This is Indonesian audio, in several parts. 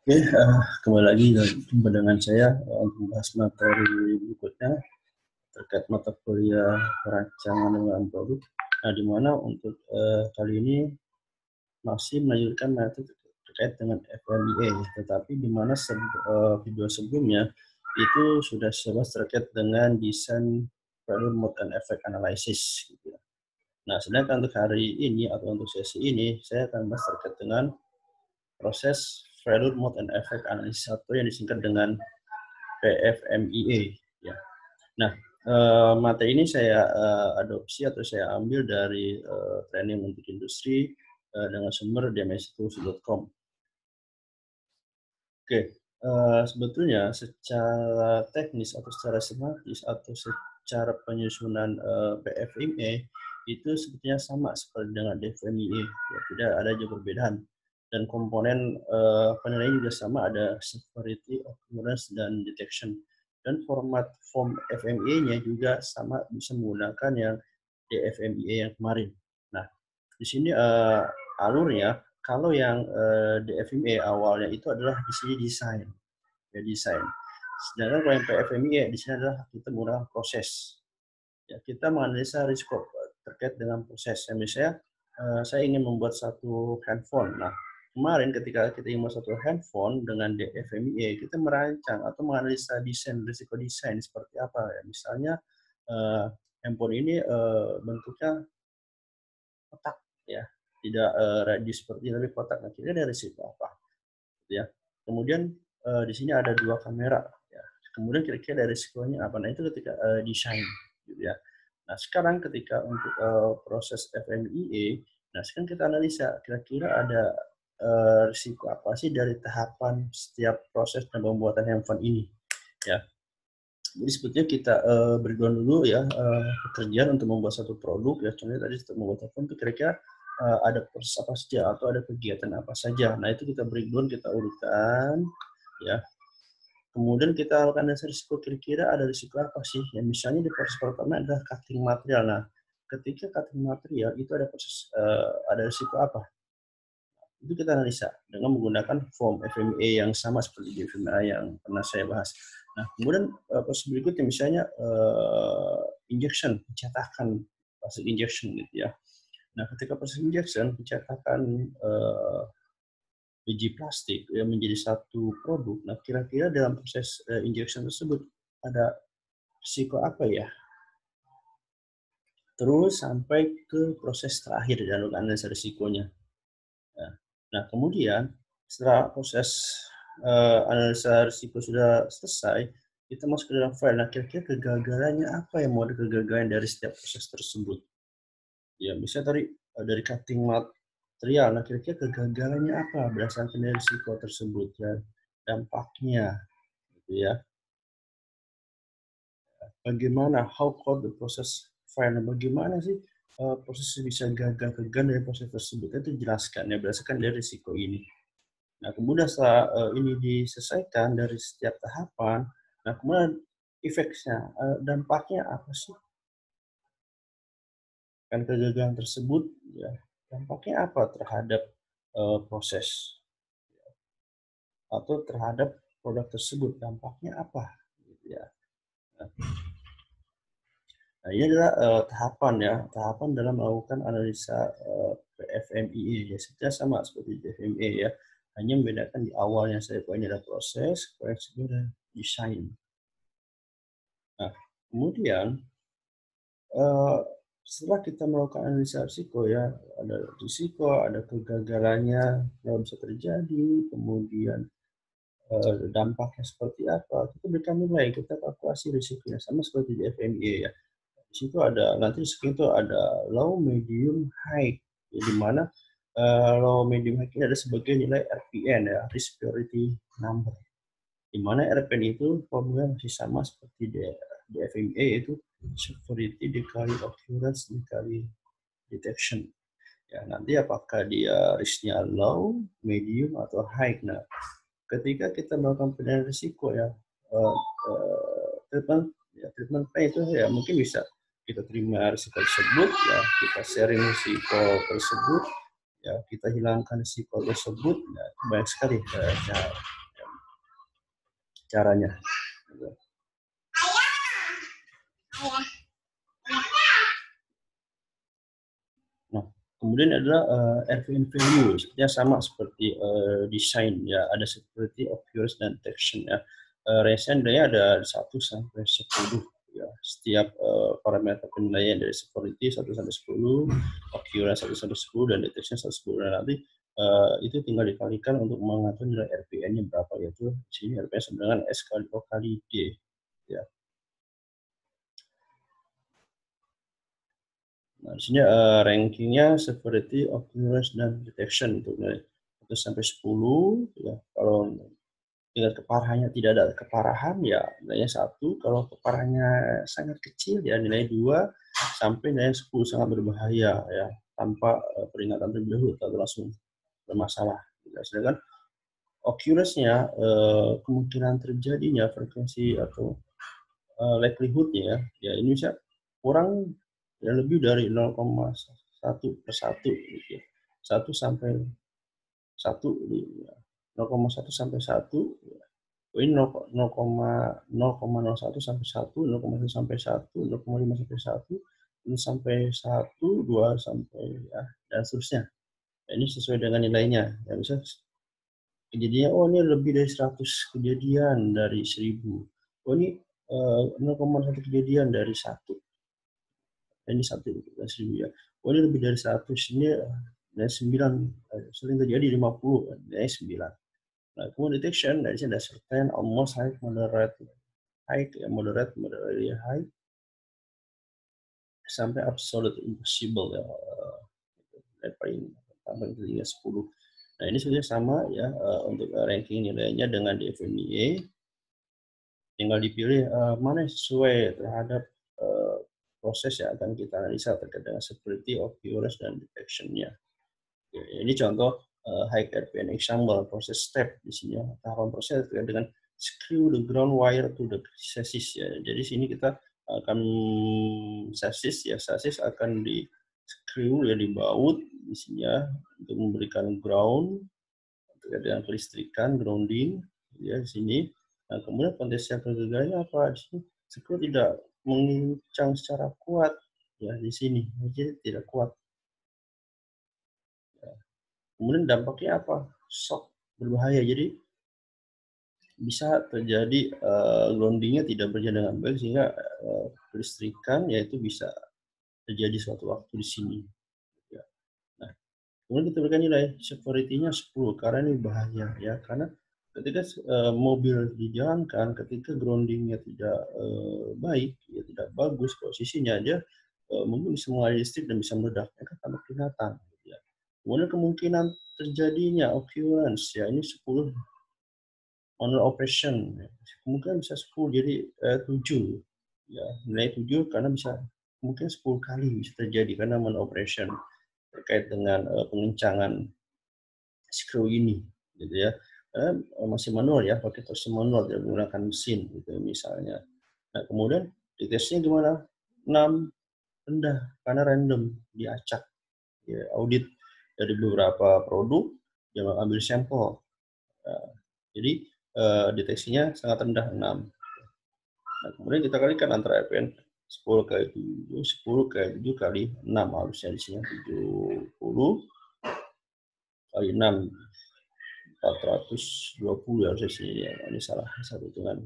Oke, kembali lagi jumpa dengan saya untuk membahas materi berikutnya terkait mata kuliah perancangan dengan produk. Nah, di mana untuk kali ini masih melanjutkan materi terkait dengan FMEA, tetapi di mana video sebelumnya itu sudah sebahas terkait dengan desain value mode and effect analysis. Gitu ya. Nah, sedangkan untuk hari ini atau untuk sesi ini, saya akan bahas terkait dengan proses value mode and effect analysis atau yang disingkat dengan PFMEA. Ya. Nah, materi ini saya adopsi atau saya ambil dari training untuk industri dengan sumber dmstools.com. Oke, sebetulnya secara teknis atau secara semantis atau secara penyusunan PFMEA itu sebetulnya sama seperti dengan DFMEA, ya, tidak ada juga perbedaan. Dan komponen penilaian juga sama, ada severity, occurrence, dan detection. Dan format form FMEA-nya juga sama, bisa menggunakan yang DFMEA yang kemarin. Nah, di sini alurnya, kalau yang DFMEA awalnya itu adalah di sini desain, ya desain. Sedangkan kalau yang PFMEA di sini adalah kita menggunakan proses. Ya, kita menganalisa risiko terkait dengan proses. Misalnya saya ingin membuat satu handphone. Nah, kemarin ketika kita ingin membuat satu handphone dengan DFMEA, kita merancang atau menganalisa desain, risiko desain seperti apa. Ya. Misalnya handphone ini bentuknya kotak, ya, tidak radius seperti ini, tapi kotak. Nah, kira-kira dari risiko apa? Ya. Kemudian di sini ada dua kamera. Ya. Kemudian kira-kira dari risikonya apa? Nah, itu ketika desain, gitu ya. Nah, sekarang ketika untuk proses FMEA, nah sekarang kita analisa kira-kira ada risiko apa sih dari tahapan setiap proses dan pembuatan handphone ini, ya. Jadi sebetulnya kita breakdown dulu ya pekerjaan untuk membuat satu produk, ya. Contohnya tadi untuk membuat handphone itu kira-kira ada proses apa saja atau ada kegiatan apa saja. Nah, itu kita breakdown, kita urutkan, ya. Kemudian kita lakukan analisa risiko, kira-kira ada risiko apa sih? Ya, misalnya di proses pertama adalah cutting material. Nah, ketika cutting material itu ada proses ada risiko apa? Itu kita analisa dengan menggunakan form FMEA yang sama seperti di FMEA yang pernah saya bahas. Nah, kemudian proses berikutnya misalnya injection, pencetakan, proses injection gitu ya. Nah, ketika proses injection, pencetakan biji plastik yang menjadi satu produk. Nah, kira-kira dalam proses injection tersebut ada risiko apa ya? Terus sampai ke proses terakhir dan analisa risikonya. Nah, kemudian setelah proses analisa risiko sudah selesai, kita masuk ke dalam file. Nah, kira-kira kegagalannya apa yang mau ada kegagalan dari setiap proses tersebut? Ya, misalnya tadi dari cutting material. Nah, kira-kira kegagalannya apa berdasarkan dari risiko tersebut dan dampaknya, gitu ya. Bagaimana, how could the process fail? Bagaimana sih proses bisa gagal dari proses tersebut? Itu jelaskan ya berdasarkan dari risiko ini. Nah, kemudian setelah ini diselesaikan dari setiap tahapan, nah kemudian efeknya, dampaknya apa sih? Kan kegagalan tersebut, ya, dampaknya apa terhadap proses atau terhadap produk tersebut? Dampaknya apa? Gitu ya. Nah, ini adalah tahapan ya, tahapan dalam melakukan analisa FMEA ya, sebenarnya sama seperti FMEA ya, hanya membedakan di awalnya saya ini ada proses, kemudian ada desain. Nah, kemudian setelah kita melakukan analisa risiko ya, ada risiko, ada kegagalannya yang bisa terjadi, kemudian dampaknya seperti apa, kita berikan nilai, kita kalkulasi risikonya sama seperti di FMEA ya. Di situ ada nanti risiko itu ada low, medium, high, ya, di mana low, medium, high ini ada sebagai nilai RPN ya, risk priority number, di mana RPN itu formula masih sama seperti di FMEA, yaitu severity dikali occurrence dikali detection. Ya, nanti apakah dia risknya low, medium, atau high. Nah, ketika kita melakukan penilaian risiko ya, treatment ya, treatment plan itu ya mungkin bisa kita terima risiko tersebut, ya kita sharing risiko tersebut, ya kita hilangkan risiko tersebut, ya, banyak sekali caranya. Nah, kemudian adalah RVM value, sepertinya sama seperti desain, ya ada seperti occurrence dan detection, ya. Range-nya nilainya ada 1 sampai 10, ya. Setiap parameter penilaian dari severity 1 sampai 10, occurrence 1 sampai 10, dan detection 1 sampai 10. Dan nanti itu tinggal dikalikan untuk mengatur nilai RPN-nya berapa, yaitu di sini RPN sama dengan S kali O kali D, ya. Nah, di sini rankingnya severity, occurrence, dan detection untuk nilai 1 sampai 10, ya. Kalau tingkat keparahannya tidak ada keparahan, ya nilainya 1. Kalau keparahannya sangat kecil, ya nilai 2 sampai nilai 10 sangat berbahaya, ya, tanpa peringatan terlebih dahulu atau langsung bermasalah. Ya, sedangkan occurrence-nya, kemungkinan terjadinya frekuensi atau likelihood-nya, ya ini bisa kurang ya lebih dari 0,1/1, gitu ya. 1 sampai 1, ya. 0,1 sampai 1, ya. Ini 0,01 sampai 1, 0,1 sampai 1, 0,5 sampai 1, ini sampai 1, 2 sampai, ya, dan seterusnya. Ya, ini sesuai dengan nilainya. Ya, bisa kejadiannya, oh ini lebih dari 100 kejadian dari 1000. Oh ini 0,1 kejadian dari 1. Ini 1 dari 1000, ya. Oh ini lebih dari 100, ini dari 9, sering terjadi 50, dari 9. Nah, kemudian detection, dari sini ada certain, almost, high, moderate, high, moderate, moderate, high, sampai absolute impossible, ya. Paling tinggi 10. Nah, ini sebenarnya sama, ya, untuk ranking nilainya dengan di FMEA. Tinggal dipilih mana yang sesuai terhadap proses yang akan kita analisa terkait dengan severity, occurrence, dan detection-nya. Ini contoh high RPN example, proses step di sini, ya. Tahapan proses terkait dengan screw the ground wire to the chassis, ya. Jadi sini kita akan chassis, ya, chassis akan di screw, ya, dibaut di sini, ya, untuk memberikan ground terkait dengan kelistrikan, grounding, ya, di sini. Nah, kemudian potensial kegagalannya apa? Di sini screw tidak mengincang secara kuat, ya, di sini, jadi tidak kuat. Ya. Kemudian dampaknya apa? Shock, berbahaya. Jadi bisa terjadi groundingnya tidak berjalan dengan baik, sehingga kelistrikan, yaitu bisa terjadi suatu waktu di sini. Ya. Nah, kemudian kita berikan nilai severity-nya 10 karena ini bahaya, ya, karena ketika mobil dijalankan, ketika groundingnya tidak baik, ya, tidak bagus posisinya, dia mungkin bisa mengaliri listrik dan bisa meledaknya kan tanpa peringatan, ya. Kemudian kemungkinan terjadinya occurrence, ya, ini 10 manual operation, ya. Kemungkinan bisa 10 jadi 7, ya, nilai 7 karena bisa mungkin 10 kali bisa terjadi karena manual operation terkait dengan pengencangan screw ini, gitu ya. Masih manual, ya, pakai torsi manual, tidak menggunakan mesin, gitu misalnya. Nah, kemudian deteksinya gimana? 6, rendah karena random, diacak, ya, audit dari beberapa produk, dia ambil sampel. Jadi deteksinya sangat rendah, 6. Nah, kemudian kita kalikan antara RPN 10 kali 7, 10 kali 7 kali 6, harusnya di sini 70 kali 6, 420 harusnya sini, ya. Ini salah satu hitungan.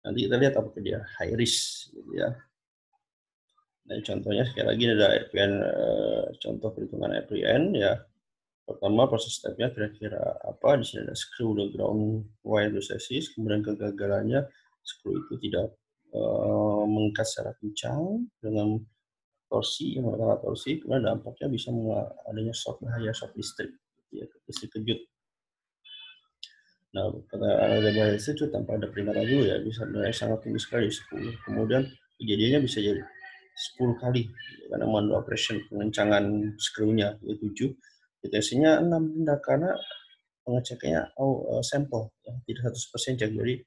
Nanti kita lihat apakah dia high risk, gitu ya. Nah, contohnya sekali lagi ada RPN, contoh perhitungan RPN, ya. Pertama proses stepnya kira-kira apa? Di sini ada screw the ground wire to chassis, kemudian kegagalannya screw itu tidak mengikat secara kencang dengan torsi, yang menggunakan torsi, kemudian dampaknya bisa adanya shock, bahaya shock listrik, ya, listrik kejut. Nah, pada ada bahaya listrik tanpa ada peringatan dulu, ya, bisa nilai sangat tinggi sekali, 10. Kemudian kejadiannya bisa jadi 10 kali, karena manual operation pengencangan screw-nya, ya, 7. Deteksinya 6, rendah karena pengecekannya sampel, ya, tidak 100% cek. Jadi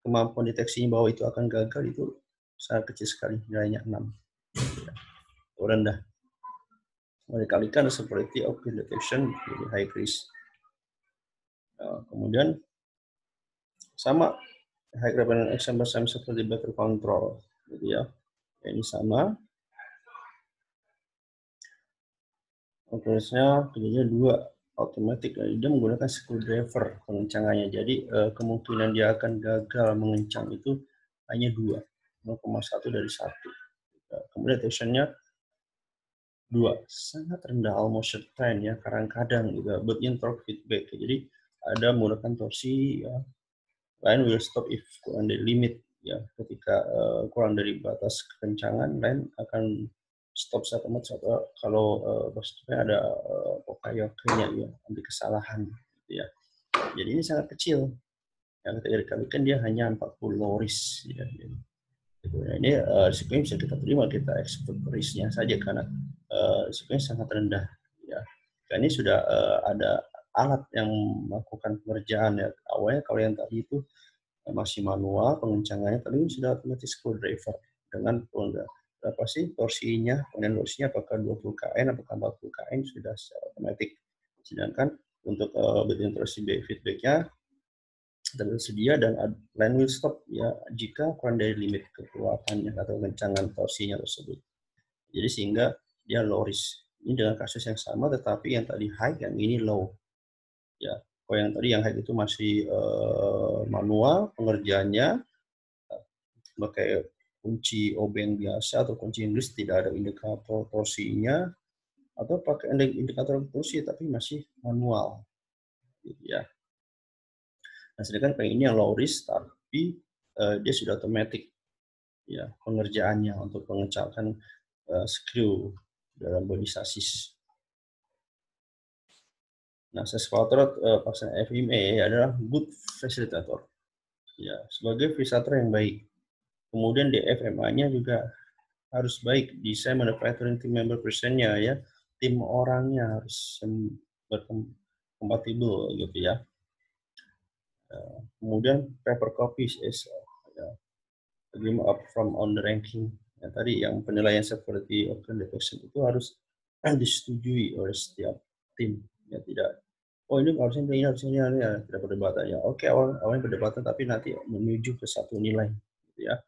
kemampuan deteksinya bahwa itu akan gagal itu sangat kecil sekali, nilainya 6. rendah. Dikalikan severity of the detection jadi high risk. Nah, kemudian sama high revenue example sama seperti better control, gitu ya. Ini sama. Operasinya kerjanya 2 automatic. Dia menggunakan screwdriver pengencangannya. Jadi kemungkinan dia akan gagal mengencang itu hanya 2, 0,1 dari 1. Kemudian detection-nya 2, sangat rendah, almost certain ya, kadang-kadang juga built-in torque feedback. Jadi ada menggunakan torsi ya, line will stop if kurang dari limit ya, ketika kurang dari batas kekencangan line akan stop satu atau kalau maksudnya ada pokayoke-nya ya, anti kesalahan gitu ya. Jadi ini sangat kecil. Yang ketika dikalikan dia hanya 40 loris ya. Gitu. Nah, ini risikonya bisa kita terima, kita expect risk-nya saja karena risikonya sangat rendah ya. Karena ini sudah ada alat yang melakukan pengerjaan ya. Awalnya kalau yang tadi itu masih manual pengencangannya, tapi sudah otomatis screwdriver dengan berapa sih torsinya, kemudian torsinya apakah 20 kN apakah 40 kN sudah secara otomatis. Sedangkan untuk built-in torsi feedback-nya tersedia dan line will stop ya jika kurang dari limit kekuatannya atau kencangan torsinya tersebut. Jadi sehingga dia low risk. Ini dengan kasus yang sama tetapi yang tadi high, yang ini low. Ya, kalau yang tadi yang high itu masih manual pengerjaannya, pakai kunci obeng biasa atau kunci Inggris, tidak ada indikator torsinya, atau pakai indikator torsi tapi masih manual, gitu ya. Nah, sedangkan kayak ini yang low risk tapi dia sudah otomatis ya pengerjaannya untuk mengencangkan screw dalam body chassis. Nah, sesuatu pasang FMA adalah good facilitator. Ya, sebagai facilitator yang baik. Kemudian DFMA-nya juga harus baik, desain manufacturing team member persennya ya, tim orangnya harus berkompatibel gitu ya. Kemudian paper copies is agreement up from on the ranking. Ya, tadi yang penilaian seperti open detection itu harus disetujui oleh setiap tim. Ya, tidak ini harusnya ini ya, tidak perdebatan ya. Oke, awalnya perdebatan tapi nanti menuju ke satu nilai gitu ya.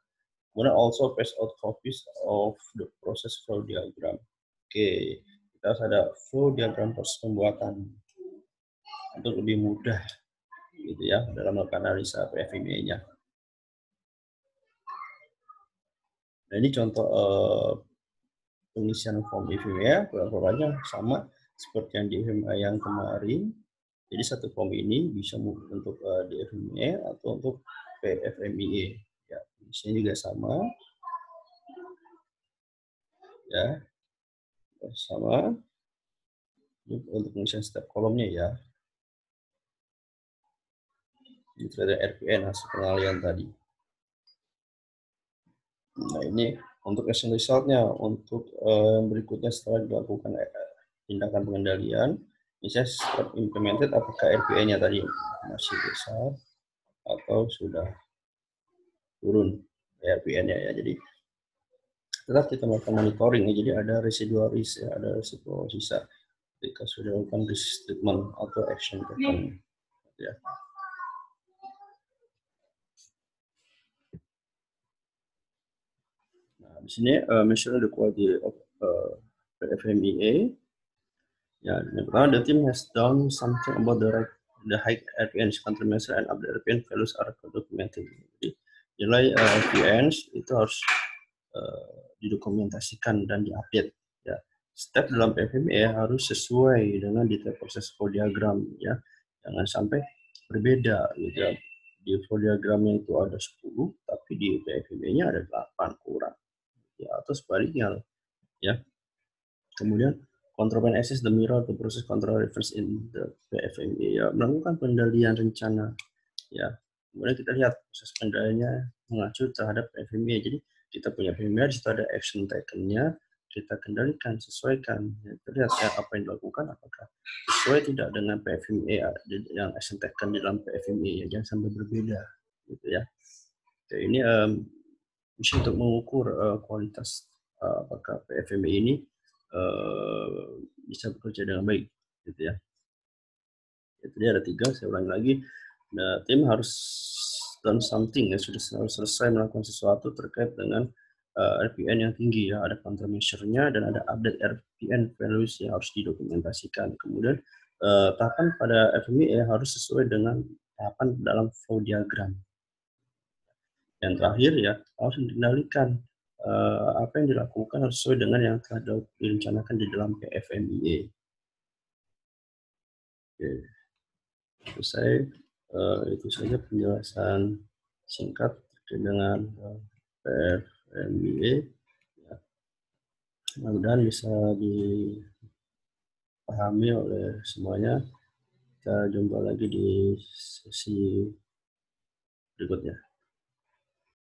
Kemudian also pass out copies of the process flow diagram. Oke, kita harus ada flow diagram proses pembuatan untuk lebih mudah gitu ya dalam melakukan analisa PFMA-nya. Nah, ini contoh pengisian form FMA, form-formnya sama seperti yang di FMA yang kemarin. Jadi satu form ini bisa untuk DFMA atau untuk PFMIA. Ya, isinya juga sama. Ya, sama. Untuk pengisian setiap kolomnya ya. Itu ada RPN hasil pengalian tadi. Nah, ini untuk action result-nya. Untuk berikutnya setelah dilakukan tindakan pengendalian, misalnya setelah implemented apakah RPN-nya tadi masih besar atau sudah turun RPN-nya ya. Jadi tetap kita melakukan monitoring ya. Jadi ada residual risk ya, ada risiko sisa ketika sudah melakukan risk treatment atau action taken ya. Nah, di sini measure the quality of FMEA. Ya, yang pertama, the team has done something about the high RPNs countermeasure and update RPN values are documented. Jadi nilai RPNs itu harus didokumentasikan dan diupdate. Ya, step dalam FMEA harus sesuai dengan detail proses flow diagram ya, jangan sampai berbeda gitu ya. Di flow diagramnya itu ada 10 tapi di FMEA-nya ada 8 kurang ya, atau sebaliknya ya. Kemudian control and access the mirror to process control reference in the PFMA ya, melakukan pengendalian rencana ya. Kemudian kita lihat proses pengendaliannya mengacu terhadap PFMA. Jadi kita punya PFMA, di situ ada action taken-nya, kita kendalikan, sesuaikan. Ya, kita lihat ya, apa yang dilakukan, apakah sesuai tidak dengan PFMA yang action taken di dalam PFMA ya, jangan sampai berbeda gitu ya. Oke, ini bisa untuk mengukur kualitas apakah PFME ini bisa bekerja dengan baik, gitu ya. Jadi ada 3, saya ulangi lagi. Nah, tim harus done something ya, sudah harus selesai melakukan sesuatu terkait dengan RPN yang tinggi ya, ada countermeasure-nya dan ada update RPN values yang harus didokumentasikan. Kemudian tahapan pada FMEA harus sesuai dengan tahapan dalam flow diagram. Yang terakhir ya, harus dikendalikan apa yang dilakukan harus sesuai dengan yang telah direncanakan di dalam PFMEA. Oke. Selesai, itu saja penjelasan singkat terkait dengan PFMEA. Ya, mudah-mudahan bisa dipahami oleh semuanya. Kita jumpa lagi di sesi berikutnya.